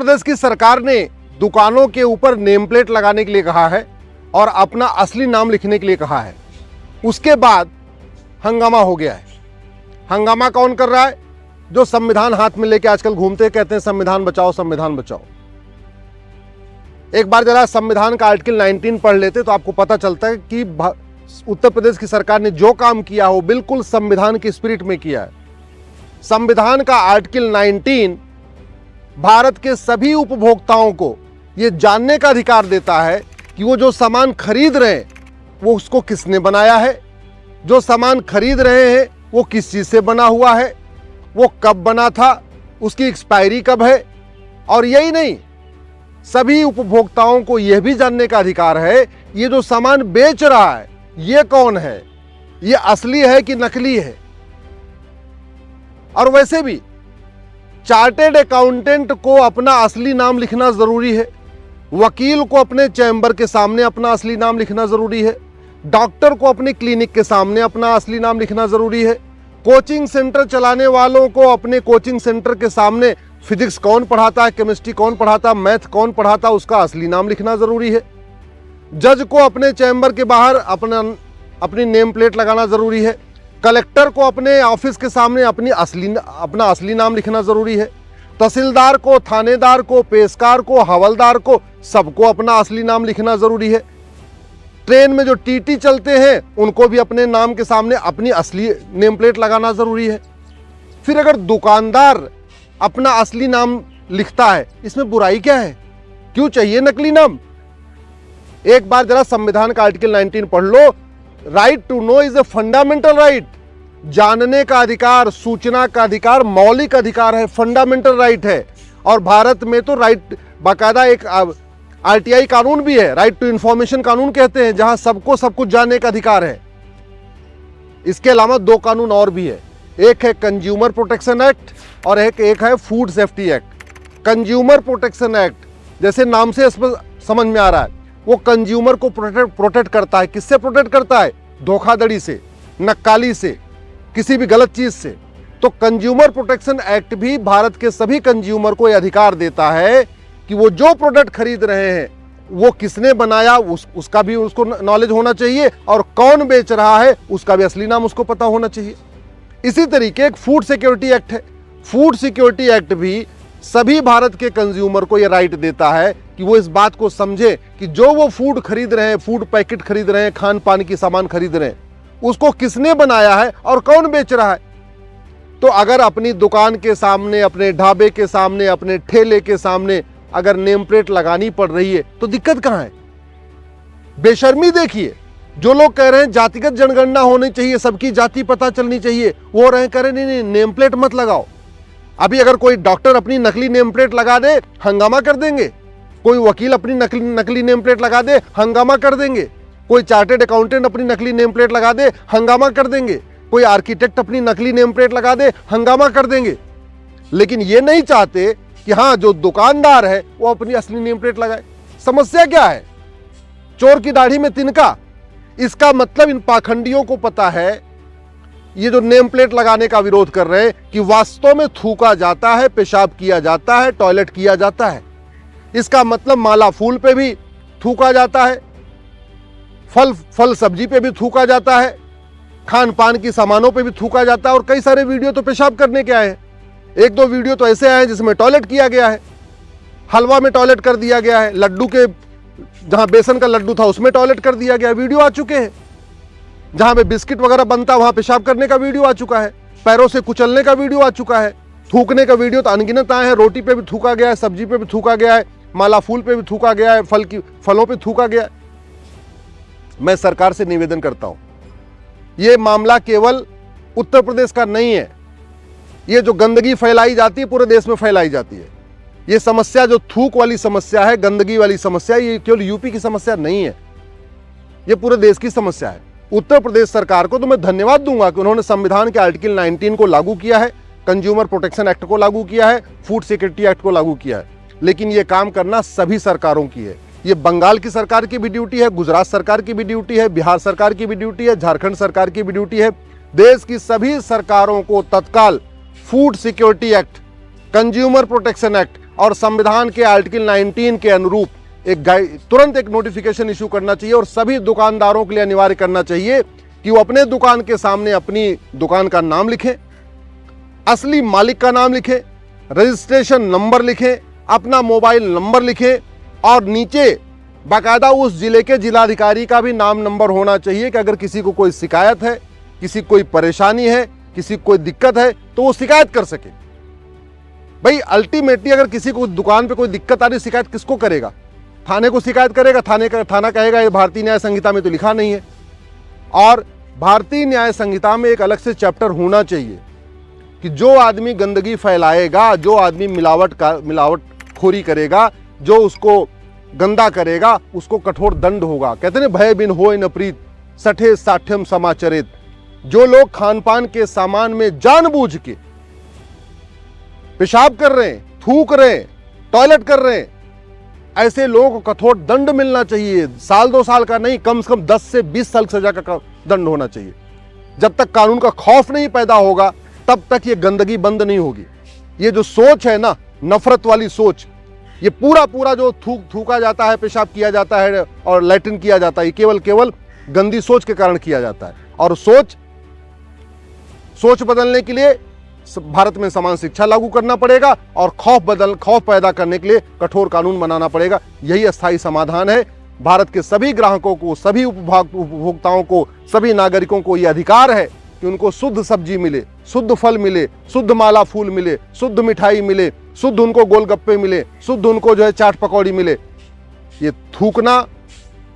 प्रदेश की सरकार ने दुकानों के ऊपर नेम प्लेट लगाने के लिए कहा है और अपना असली नाम लिखने के लिए कहा है। उसके बाद हंगामा हो गया है। हंगामा कौन कर रहा है? जो संविधान हाथ में लेके आजकल घूमते कहते हैं संविधान बचाओ, संविधान बचाओ। एक बार जरा संविधान का आर्टिकल 19 पढ़ लेते तो आपको पता चलता है कि उत्तर प्रदेश की सरकार ने जो काम किया हो बिल्कुल संविधान की स्पिरिट में किया है। संविधान का आर्टिकल 19 भारत के सभी उपभोक्ताओं को यह जानने का अधिकार देता है कि वो जो सामान खरीद रहे हैं वो उसको किसने बनाया है, जो सामान खरीद रहे हैं वो किस चीज से बना हुआ है, वो कब बना था, उसकी एक्सपायरी कब है। और यही नहीं, सभी उपभोक्ताओं को यह भी जानने का अधिकार है ये जो सामान बेच रहा है ये कौन है, ये असली है कि नकली है। और वैसे भी चार्टेड अकाउंटेंट को अपना असली नाम लिखना जरूरी है, वकील को अपने चैम्बर के सामने अपना असली नाम लिखना जरूरी है, डॉक्टर को अपने क्लिनिक के सामने अपना असली नाम लिखना जरूरी है, कोचिंग सेंटर चलाने वालों को अपने कोचिंग सेंटर के सामने फिजिक्स कौन पढ़ाता है, केमिस्ट्री कौन पढ़ाता, मैथ कौन पढ़ाता, उसका असली नाम लिखना जरूरी है। जज को अपने चैम्बर के बाहर अपनी नेम प्लेट लगाना जरूरी है। कलेक्टर को अपने ऑफिस के सामने अपना असली नाम लिखना जरूरी है। तहसीलदार को, थानेदार को, पेशकार को, हवलदार को, सबको अपना असली नाम लिखना जरूरी है। ट्रेन में जो टीटी चलते हैं उनको भी अपने नाम के सामने अपनी असली नेम प्लेट लगाना जरूरी है। फिर अगर दुकानदार अपना असली नाम लिखता है, इसमें बुराई क्या है? क्यों चाहिए नकली नाम? एक बार जरा संविधान का आर्टिकल 19 पढ़ लो। Right to know is a fundamental right. जानने का अधिकार, सूचना का अधिकार मौलिक अधिकार है, फंडामेंटल राइट है। और भारत में तो राइट बाकायदा एक आरटीआई कानून भी है, राइट टू इंफॉर्मेशन कानून कहते हैं, जहां सबको सब कुछ जानने का अधिकार है। इसके अलावा दो कानून और भी है, एक है कंज्यूमर प्रोटेक्शन एक्ट और एक है food safety act. Consumer protection act जैसे नाम से समझ में आ रहा है, वो कंज्यूमर को प्रोटेक्ट करता है। किससे प्रोटेक्ट करता है? धोखाधड़ी से, नक्काली से, किसी भी गलत चीज से। तो कंज्यूमर प्रोटेक्शन एक्ट भी भारत के सभी कंज्यूमर को यह अधिकार देता है कि वो जो प्रोडक्ट खरीद रहे हैं वो किसने बनाया उसका भी उसको नॉलेज होना चाहिए, और कौन बेच रहा है उसका भी असली नाम उसको पता होना चाहिए। इसी तरीके एक फूड सिक्योरिटी एक्ट है। फूड सिक्योरिटी एक्ट भी सभी भारत के कंज्यूमर को यह राइट देता है कि वो इस बात को समझे कि जो वो फूड खरीद रहे हैं, फूड पैकेट खरीद रहे हैं, खान पान की सामान खरीद रहे हैं, उसको किसने बनाया है और कौन बेच रहा है। तो अगर अपनी दुकान के सामने, अपने ढाबे के सामने, अपने ठेले के सामने अगर नेम प्लेट लगानी पड़ रही है तो दिक्कत कहां है? बेशर्मी देखिए। जो लोग कह रहे हैं जातिगत जनगणना होनी चाहिए, सबकी जाति पता चलनी चाहिए, वो रहे कह रहे नहीं नेम प्लेट मत लगाओ। अभी अगर कोई डॉक्टर अपनी नकली नेम प्लेट लगा दे, हंगामा कर देंगे। कोई वकील अपनी नकली नेम प्लेट लगा दे, हंगामा कर देंगे। कोई चार्टेड अकाउंटेंट अपनी नकली नेम प्लेट लगा दे, हंगामा कर देंगे। कोई आर्किटेक्ट अपनी नकली नेम प्लेट लगा दे, हंगामा कर देंगे। लेकिन ये नहीं चाहते कि हाँ, जो दुकानदार है वो अपनी असली नेम प्लेट लगाए। समस्या क्या है? चोर की दाढ़ी में तिनका। इसका मतलब इन पाखंडियों को पता है, ये जो नेम प्लेट लगाने का विरोध कर रहे हैं, कि वास्तव में थूका जाता है, पेशाब किया जाता है, टॉयलेट किया जाता है। इसका मतलब माला फूल पे भी थूका जाता है, फल सब्जी पे भी थूका जाता है, खान पान की सामानों पे भी थूका जाता है। और कई सारे वीडियो तो पेशाब करने के आए हैं। एक दो वीडियो तो ऐसे आए हैं जिसमें टॉयलेट किया गया है, हलवा में टॉयलेट कर दिया गया है, लड्डू के जहां बेसन का लड्डू था उसमें टॉयलेट कर दिया गया है। वीडियो आ चुके हैं। जहां पे बिस्किट वगैरह बनता वहां पेशाब करने का वीडियो आ चुका है, पैरों से कुचलने का वीडियो आ चुका है, थूकने का वीडियो तो अनगिनत आए हैं। रोटी पे भी थूका गया है, सब्जी पे भी थूका गया है, माला फूल पे भी थूका गया है, फलों पे थूका गया है। मैं सरकार से निवेदन करता हूं, यह मामला केवल उत्तर प्रदेश का नहीं है। ये जो गंदगी फैलाई जाती है पूरे देश में फैलाई जाती है। ये समस्या जो थूक वाली समस्या है, गंदगी वाली समस्या, ये केवल यूपी की समस्या नहीं है, ये पूरे देश की समस्या है। उत्तर प्रदेश सरकार को तो मैं धन्यवाद दूंगा कि उन्होंने संविधान के आर्टिकल 19 को लागू किया है, कंज्यूमर प्रोटेक्शन एक्ट को लागू किया है, फूड सिक्योरिटी एक्ट को लागू किया है। लेकिन यह काम करना सभी सरकारों की है। ये बंगाल की सरकार की भी ड्यूटी है, गुजरात सरकार की भी ड्यूटी है, बिहार सरकार की भी ड्यूटी है, झारखंड सरकार की भी ड्यूटी है। देश की सभी सरकारों को तत्काल food security act consumer protection act और संविधान के आर्टिकल 19 के अनुरूप तुरंत एक नोटिफिकेशन इशू करना चाहिए और सभी दुकानदारों के लिए अनिवार्य करना चाहिए कि वो अपने दुकान के सामने अपनी दुकान का नाम लिखें, असली मालिक का नाम लिखें, रजिस्ट्रेशन नंबर लिखें, अपना मोबाइल नंबर लिखें और नीचे बाकायदा उस जिले के जिलाधिकारी का भी नाम नंबर होना चाहिए कि अगर किसी को कोई शिकायत है, किसी को कोई परेशानी है, किसी को कोई दिक्कत है तो वो शिकायत कर सके। भाई अल्टीमेटली अगर किसी को दुकान पे कोई दिक्कत आ रही, शिकायत किसको करेगा? थाने को शिकायत करेगा, थाना कहेगा ये भारतीय न्याय संहिता में तो लिखा नहीं है। और भारतीय न्याय संहिता में एक अलग से चैप्टर होना चाहिए कि जो आदमी गंदगी फैलाएगा, जो आदमी मिलावटखोरी करेगा, जो उसको गंदा करेगा, उसको कठोर दंड होगा। कहते हैं भय बिन होय न प्रीत सठे साठ्यम समाचरित। जो लोग खान पान के सामान में जानबूझ के पेशाब कर रहे हैं, थूक रहे हैं, टॉयलेट कर रहे हैं, ऐसे लोगों को कठोर दंड मिलना चाहिए। साल 2 साल का नहीं, कम से कम 10 से 20 साल सजा का दंड होना चाहिए। जब तक कानून का खौफ नहीं पैदा होगा तब तक ये गंदगी बंद नहीं होगी। ये जो सोच है ना, नफरत वाली सोच, ये पूरा जो थूका जाता है, पेशाब किया जाता है और लैट्रिन किया जाता है, केवल गंदी सोच के कारण किया जाता है। और सोच बदलने के लिए भारत में समान शिक्षा लागू करना पड़ेगा और खौफ पैदा करने के लिए कठोर कानून बनाना पड़ेगा। यही अस्थायी समाधान है। भारत के सभी ग्राहकों को, सभी उपभोक्ताओं को, सभी नागरिकों को यह अधिकार है कि उनको शुद्ध सब्जी मिले, शुद्ध फल मिले, शुद्ध माला फूल मिले, शुद्ध मिठाई मिले, शुद्ध उनको गोलगप्पे मिले, शुद्ध उनको जो है चाट पकौड़ी मिले। ये थूकना,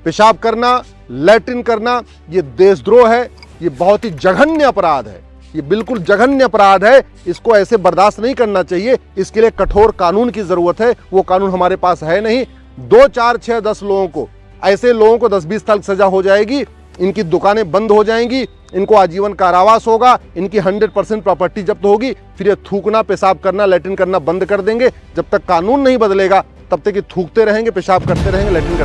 पेशाब करना, लैट्रिन करना, ये देशद्रोह है। ये बहुत ही जघन्य अपराध है। ये बिल्कुल जघन्य अपराध है। इसको ऐसे बर्दाश्त नहीं करना चाहिए। इसके लिए कठोर कानून की जरूरत है। वो कानून हमारे पास है नहीं। 2, 4, 6, 10 लोगों को, ऐसे लोगों को 10-20 साल सजा हो जाएगी, इनकी दुकानें बंद हो जाएंगी, इनको आजीवन कारावास होगा, इनकी 100% प्रॉपर्टी जब्त होगी। फिर ये थूकना, पेशाब करना, लैट्रिन करना बंद कर देंगे। जब तक कानून नहीं बदलेगा तब तक ये थूकते रहेंगे, पेशाब करते रहेंगे, लैट्रिन